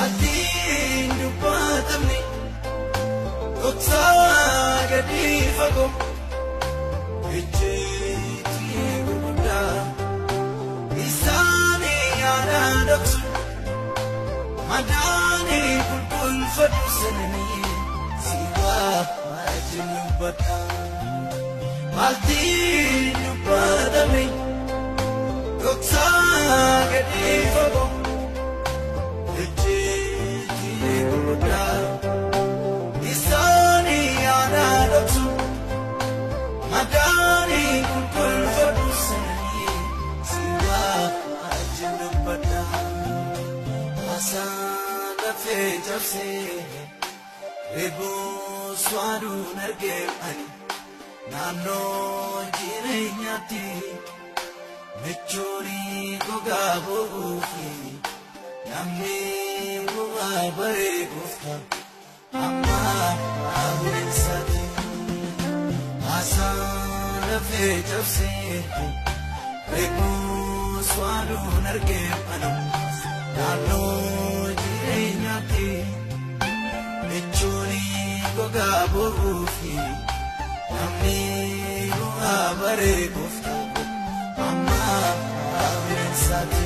Adin dubatamni Doksa gadi fago Ejeti gurguda Isani ada doksu Madani kulkul fadu sanani Siwa majin bata Adin dubatamni Doksa gadi fago Isani ana doksu Madani kulkul fadu sanani Siwa ajin bada Asana fe jabse Rebo swadu nargem ani Nano jire nyati Mechori goga bogi Namni buwa bare gufta Amma awin sati Asana fe jabse Rebo swadu nargem anu Nano jire nyati Mechori goga bogi Namni buwa bare gufta Amma awin sati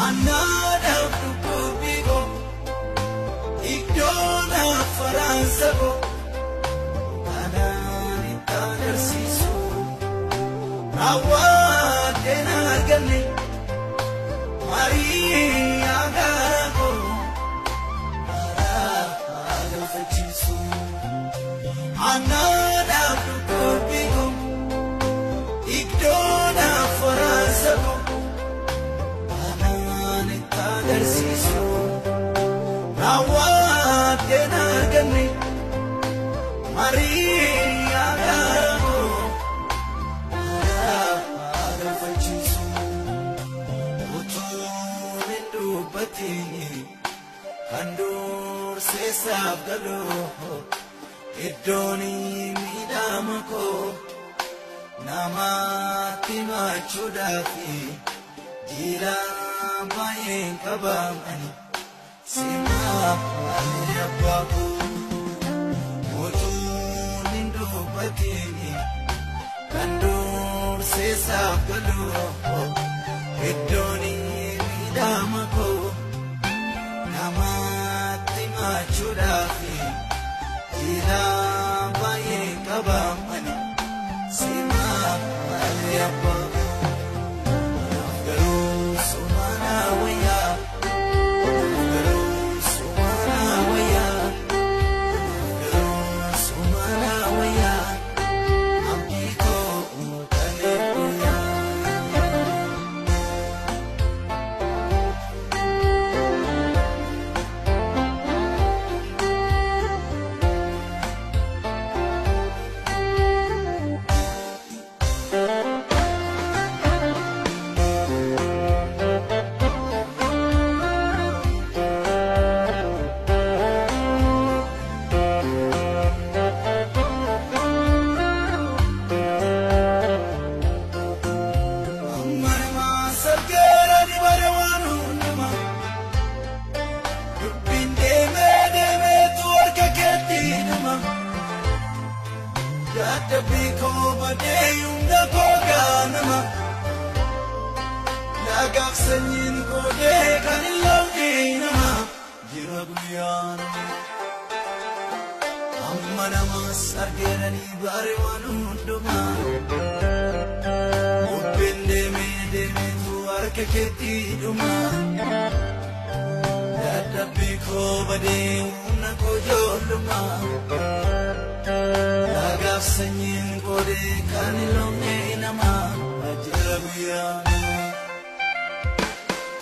Another Kubigo Igdona Faransago Anani Tanersiso Awadena Gani Maria Gago Ara Fachiso Another Kubigo Igdona Faransago Siso Rawat denagani Maria Gago Ara fachisu Utun indubati Kandur sesab galo Idoni midamako Namati machudafi Jira Bayin kabam ani Sima ani abaku Mutun indu batini Kandur sesab galu Idoni midamako Namati machudafi Jira bayin kabam ani Sima ani abaku Sargerani bare wanunduma Ubinde me tu arke keti duma Dada Kobade unako joluma Lagaf sanyin kode kanilonge inama Ajirabiyanu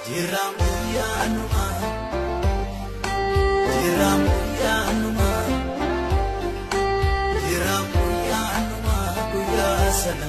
Jiramuyanuma Jiramuyanuma Jiramuyanuma Kuya sana